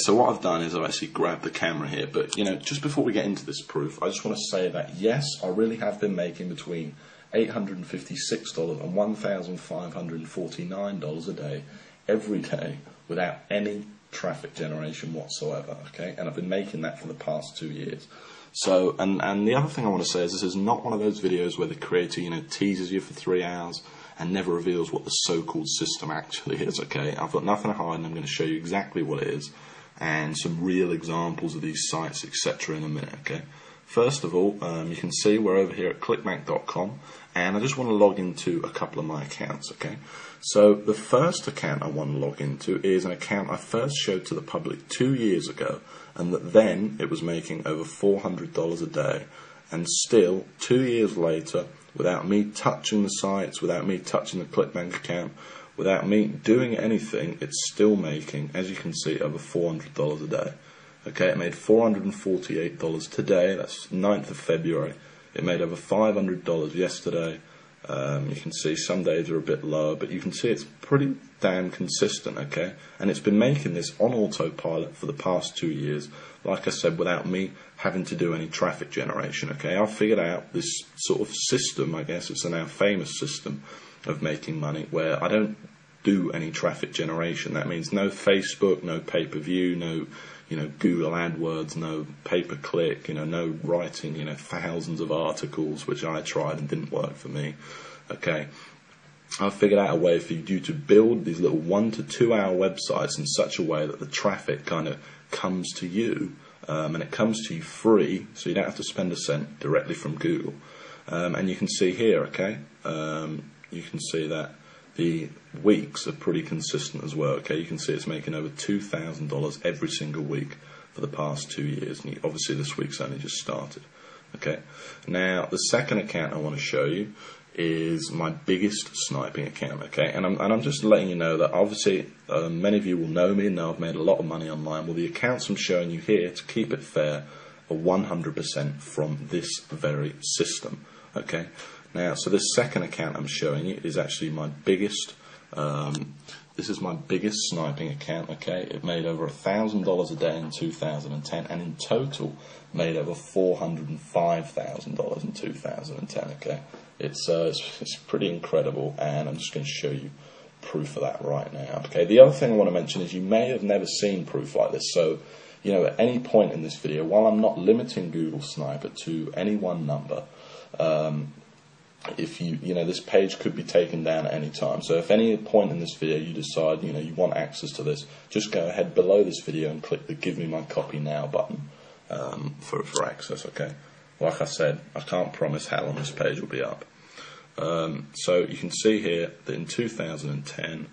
so what I've done is I've actually grabbed the camera here, but just before we get into this proof, I just want to say that yes, I really have been making between $856 and $1,549 a day, every day, without any traffic generation whatsoever, okay? And I've been making that for the past 2 years. So, and the other thing I want to say is this is not one of those videos where the creator, teases you for 3 hours and never reveals what the so-called system actually is, okay? I've got nothing to hide, and I'm going to show you exactly what it is and some real examples of these sites, etc. in a minute, okay? First of all, you can see we're over here at clickbank.com, and I just want to log into a couple of my accounts, okay? So the first account I want to log into is an account I first showed to the public 2 years ago, and that then it was making over $400 a day, and still 2 years later, without me touching the sites, without me touching the ClickBank account, without me doing anything, it's still making, as you can see, over $400 a day. Okay, it made $448 today, that's 9th of February. It made over $500 yesterday. You can see some days are a bit lower, but you can see it's pretty damn consistent, okay? And it's been making this on autopilot for the past 2 years, like I said, without me having to do any traffic generation, okay? I've figured out this sort of system, I guess it's a now famous system of making money, where I don't do any traffic generation. That means no Facebook, no pay-per-view, no Google AdWords, no pay-per-click, no writing, thousands of articles, which I tried and didn't work for me. Okay, I've figured out a way for you to build these little 1 to 2 hour websites in such a way that the traffic kind of comes to you, and it comes to you free, so you don't have to spend a cent directly from Google. And you can see here, okay, you can see that the weeks are pretty consistent as well, okay? You can see it's making over $2,000 every single week for the past 2 years, and obviously this week's only just started, okay? Now, the second account I want to show you is my biggest sniping account, okay? And I'm just letting you know that obviously many of you will know me and know I've made a lot of money online. Well, the accounts I'm showing you here, to keep it fair, are 100% from this very system, okay? Now, so this second account I'm showing you is actually my biggest, this is my biggest sniping account, okay? It made over $1,000 a day in 2010, and in total made over $405,000 in 2010, okay? It's pretty incredible, and I'm just going to show you proof of that right now, okay? The other thing I want to mention is you may have never seen proof like this, so, at any point in this video, while I'm not limiting Google Sniper to any one number, if this page could be taken down at any time. So if any point in this video you decide, you want access to this, just go ahead below this video and click the Give Me My Copy Now button for access, okay? Like I said, I can't promise how long this page will be up. So you can see here that in 2010,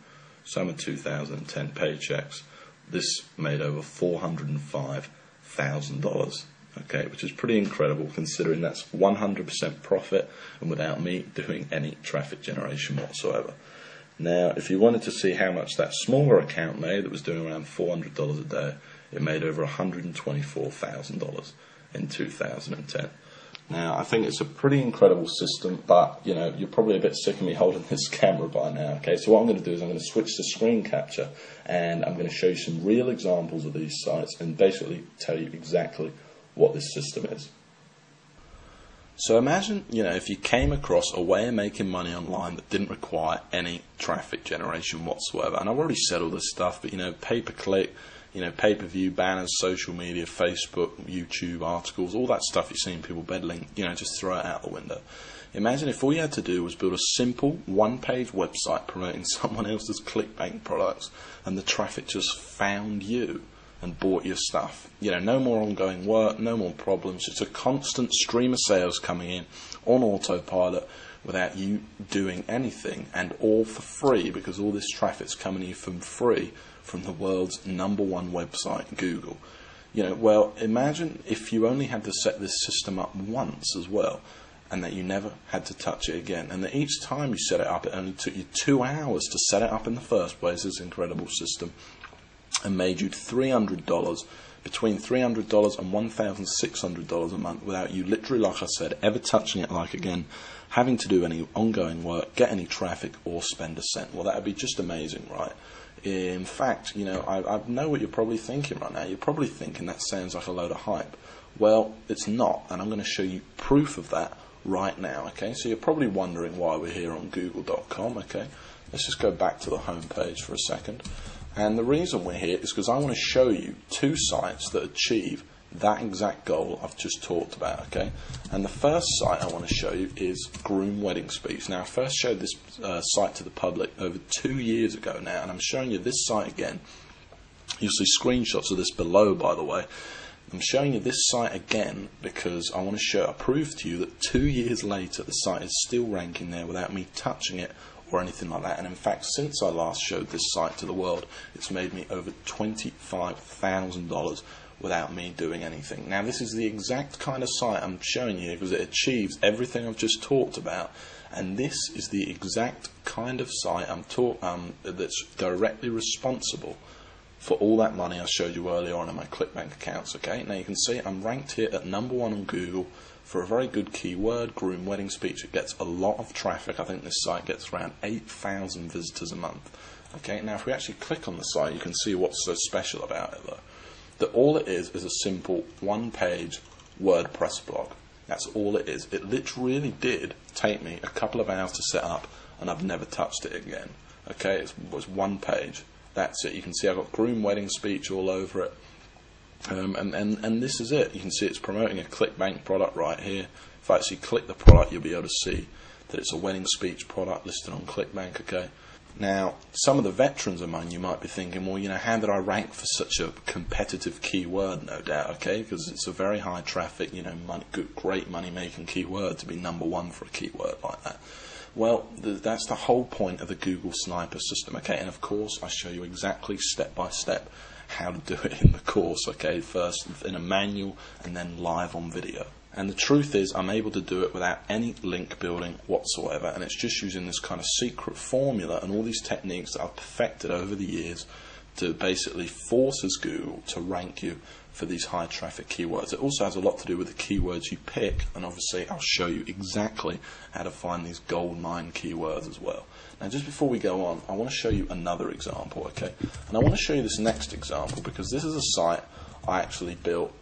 summer 2010 paychecks, this made over $405,000. Okay, which is pretty incredible considering that's 100% profit and without me doing any traffic generation whatsoever. Now, if you wanted to see how much that smaller account made that was doing around $400 a day, it made over $124,000 in 2010. Now, I think it's a pretty incredible system, but, you're probably a bit sick of me holding this camera by now, okay? So what I'm going to do is I'm going to switch to screen capture, and I'm going to show you some real examples of these sites and basically tell you exactly what this system is. So imagine, if you came across a way of making money online that didn't require any traffic generation whatsoever. And I've already said all this stuff, but pay-per-click, pay-per-view, banners, social media, Facebook, YouTube, articles, all that stuff you're seeing people peddling, just throw it out the window. Imagine if all you had to do was build a simple one-page website promoting someone else's ClickBank products, and the traffic just found you and bought your stuff. No more ongoing work, no more problems. It's a constant stream of sales coming in on autopilot without you doing anything, and all for free, because all this traffic's coming to you from free from the world's #1 website, Google. Well, imagine if you only had to set this system up once as well, and that you never had to touch it again, and that each time you set it up, it only took you 2 hours to set it up in the first place, this incredible system, and made you $300, between $300 and $1,600 a month, without you literally, like I said, ever touching it again, having to do any ongoing work, get any traffic, or spend a cent. Well, that would be just amazing, right? In fact, I know what you're probably thinking right now. You're probably thinking that sounds like a load of hype. Well, it's not, and I'm going to show you proof of that right now, okay? So you're probably wondering why we're here on Google.com, okay? Let's just go back to the home page for a second. And the reason we're here is because I want to show you two sites that achieve that exact goal I've just talked about, okay? And the first site I want to show you is Groom Wedding Speech. Now, I first showed this site to the public over 2 years ago now, and I'm showing you this site again. You'll see screenshots of this below, by the way. I'm showing you this site again because I want to prove to you that 2 years later the site is still ranking there without me touching it or anything like that. And in fact, since I last showed this site to the world, it's made me over $25,000 without me doing anything. Now, this is the exact kind of site I'm showing you because it achieves everything I've just talked about, and this is the exact kind of site that's directly responsible for all that money I showed you earlier on in my ClickBank accounts. Okay, now you can see I'm ranked here at #1 on Google for a very good keyword, Groom Wedding Speech. It gets a lot of traffic. I think this site gets around 8,000 visitors a month. Okay, now if we actually click on the site, you can see what's so special about it though. That all it is a simple one-page WordPress blog. That's all it is. It literally did take me a couple of hours to set up, and I've never touched it again. Okay, it was one page. That's it. You can see I've got Groom Wedding Speech all over it. And this is it. You can see it's promoting a ClickBank product right here. If I actually click the product, you'll be able to see that it's a wedding speech product listed on ClickBank, okay? Now, some of the veterans among you might be thinking, well, how did I rank for such a competitive keyword? No doubt, okay? Because it's a very high traffic, great money-making keyword to be #1 for a keyword like that. Well, that's the whole point of the Google Sniper system, okay? And of course, I show you exactly step by step how to do it in the course, okay? First in a manual and then live on video. And the truth is, I'm able to do it without any link building whatsoever, and it's just using this kind of secret formula and all these techniques that I've perfected over the years to basically forces Google to rank you for these high traffic keywords. It also has a lot to do with the keywords you pick, and obviously I'll show you exactly how to find these gold mine keywords as well. Now, just before we go on, I want to show you another example, okay? And I want to show you this next example because this is a site I actually built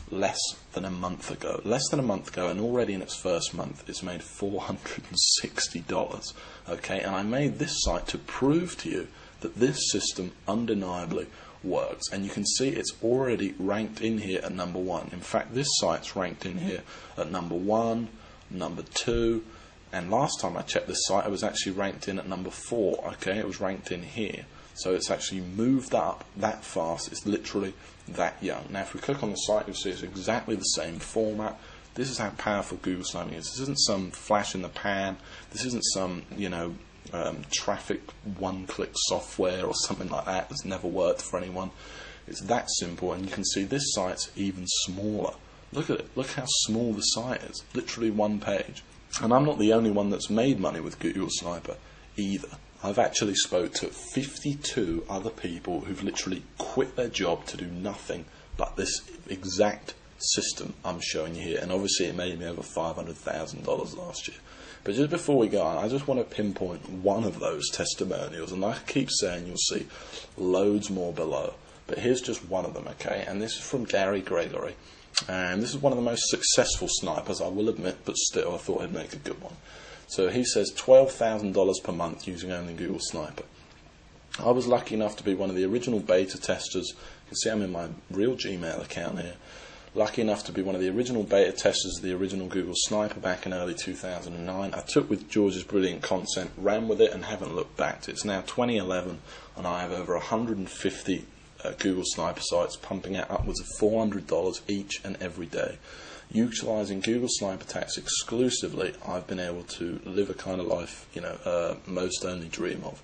less than a month ago, and already in its first month it's made $460, okay? And I made this site to prove to you that this system undeniably works, and you can see it's already ranked in here at #1. In fact, this site's ranked in here at #1, #2, and last time I checked this site it was actually ranked in at #4, okay? It was ranked in here. So it's actually moved up that fast. It's literally that young. Now, if we click on the site, you'll see it's exactly the same format. This is how powerful Google Sniping is. This isn't some flash in the pan. This isn't some, traffic one-click software or something like that that's never worked for anyone. It's that simple, and you can see this site's even smaller. Look at it. Look how small the site is. Literally one page. And I'm not the only one that's made money with Google Sniper either. I've actually spoke to 52 other people who've literally quit their job to do nothing but this exact system I'm showing you here. And obviously it made me over $500,000 last year. But just before we go on, I just want to pinpoint one of those testimonials. And like I keep saying, you'll see loads more below. But here's just one of them, okay? And this is from Gary Gregory. And this is one of the most successful snipers, I will admit, but still I thought I'd make a good one. So he says $12,000 per month using only Google Sniper. I was lucky enough to be one of the original beta testers. You can see I'm in my real Gmail account here. Lucky enough to be one of the original beta testers of the original Google Sniper back in early 2009. I took with George's brilliant content, ran with it, and haven't looked back. It's now 2011, and I have over 150 Google Sniper sites pumping out upwards of $400 each and every day. Utilising Google Sniper Attacks exclusively, I've been able to live a kind of life, most only dream of.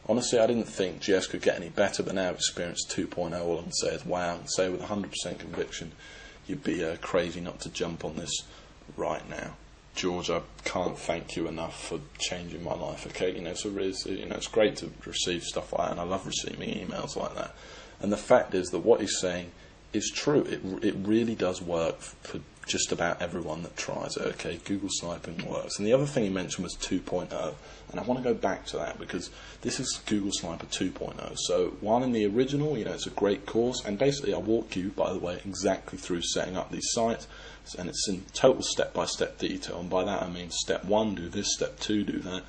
Honestly, I didn't think GS could get any better, but now I've experienced 2.0 all I can say is wow, and say with 100% conviction, you'd be crazy not to jump on this right now. George, I can't thank you enough for changing my life, okay? It's great to receive stuff like that, and I love receiving emails like that. And the fact is that what he's saying is true. It really does work for just about everyone that tries it. Okay, Google sniping works. And the other thing he mentioned was 2.0, and I want to go back to that because this is Google Sniper 2.0. So while in the original, it's a great course, and basically I walk you, by the way, exactly through setting up these sites, and it's in total step-by-step detail. And by that I mean step 1, do this, step 2, do that.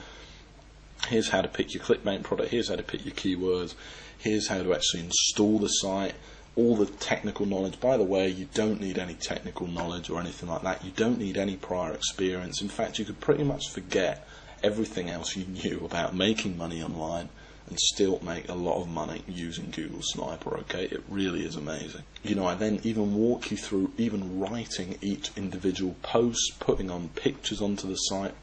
Here's how to pick your clickbait product, here's how to pick your keywords, here's how to actually install the site, all the technical knowledge. By the way, you don't need any technical knowledge or anything like that. You don't need any prior experience. In fact, you could pretty much forget everything else you knew about making money online and still make a lot of money using Google Sniper, okay? It really is amazing. I then even walk you through even writing each individual post, putting on pictures onto the site,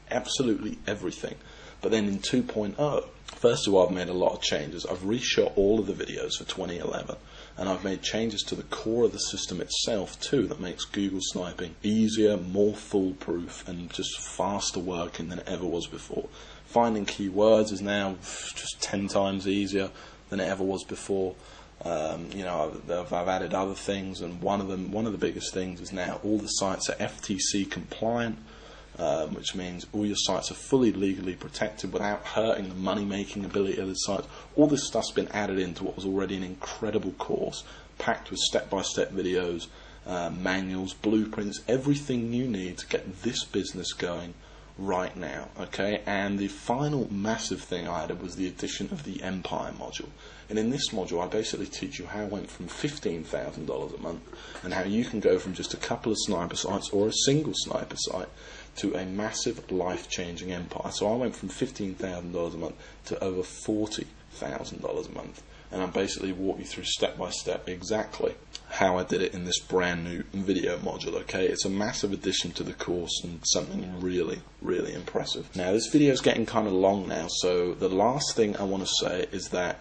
absolutely everything. But then in 2.0, first of all, I've made a lot of changes. I've reshot all of the videos for 2011, and I've made changes to the core of the system itself too that makes Google sniping easier, more foolproof, and just faster working than it ever was before. Finding keywords is now just 10 times easier than it ever was before. I've added other things, and one of the biggest things is now all the sites are FTC compliant. Which means all your sites are fully legally protected without hurting the money-making ability of the sites. All this stuff's been added into what was already an incredible course, packed with step-by-step videos, manuals, blueprints, everything you need to get this business going right now, okay? And the final massive thing I added was the addition of the Empire module. And in this module, I basically teach you how I went from $15,000 a month and how you can go from just a couple of sniper sites or a single sniper site to a massive life-changing empire. So I went from $15,000 a month to over $40,000 a month. And I basically walk you through step by step exactly how I did it in this brand new video module, okay? It's a massive addition to the course and something really, really impressive. Now, this video is getting kind of long now, so the last thing I want to say is that,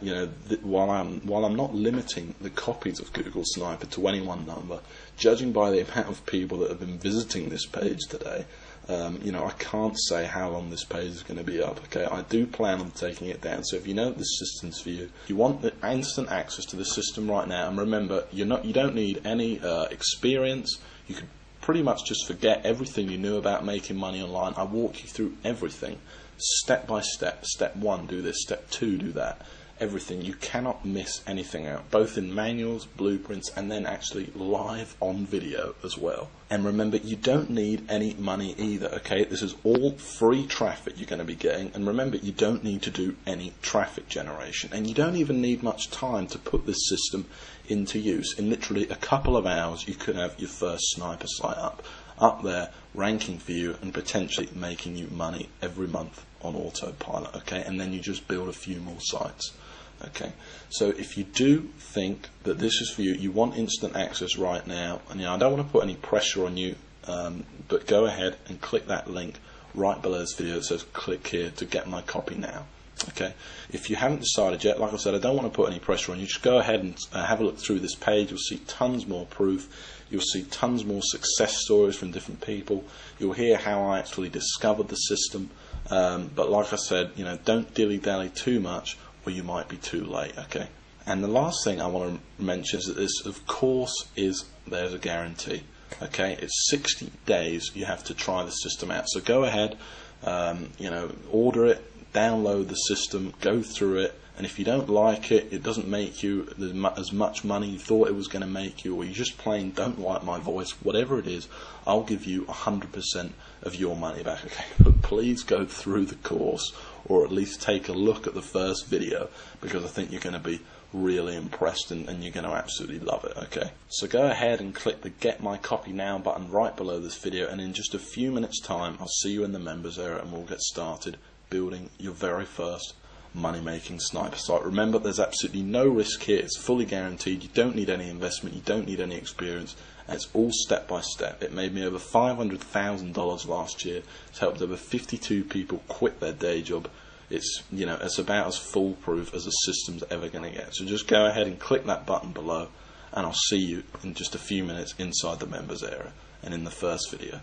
while I'm not limiting the copies of Google Sniper to any one number, judging by the amount of people that have been visiting this page today, I can't say how long this page is going to be up, okay? I do plan on taking it down, so if you know this system's for you, you want the instant access to the system right now, and remember, you don't need any experience. You can pretty much just forget everything you knew about making money online. I walk you through everything, step by step. Step 1, do this. Step 2, do that. Everything. You cannot miss anything out, both in manuals, blueprints, and then actually live on video as well. And remember, you don't need any money either, okay? This is all free traffic you're going to be getting, and remember, you don't need to do any traffic generation, and you don't even need much time to put this system into use. In literally a couple of hours, you could have your first sniper site up there, ranking for you, and potentially making you money every month on autopilot, okay? And then you just build a few more sites. Okay, so if you do think that this is for you, you want instant access right now, and I don't want to put any pressure on you, but go ahead and click that link right below this video that says click here to get my copy now. Okay, if you haven't decided yet, like I said, I don't want to put any pressure on you. Just go ahead and have a look through this page. You'll see tons more proof. You'll see tons more success stories from different people. You'll hear how I actually discovered the system. But like I said, don't dilly-dally too much, or you might be too late, okay? And the last thing I want to mention is that this, of course, there's a guarantee, okay? It's 60 days you have to try the system out. So go ahead, order it, download the system, go through it, and if you don't like it, it doesn't make you as much money you thought it was going to make you, or you just plain don't like my voice, whatever it is, I'll give you 100% of your money back, okay? But please go through the course, or at least take a look at the first video, because I think you're going to be really impressed and you're going to absolutely love it, okay? So go ahead and click the Get My Copy Now button right below this video, and in just a few minutes time, I'll see you in the members area and we'll get started building your very first money-making sniper site. Remember, there's absolutely no risk here. It's fully guaranteed. You don't need any investment. You don't need any experience. And it's all step by step. It made me over $500,000 last year. It's helped over 52 people quit their day job. It's it's about as foolproof as the system's ever going to get. So just go ahead and click that button below, and I'll see you in just a few minutes inside the members area and in the first video.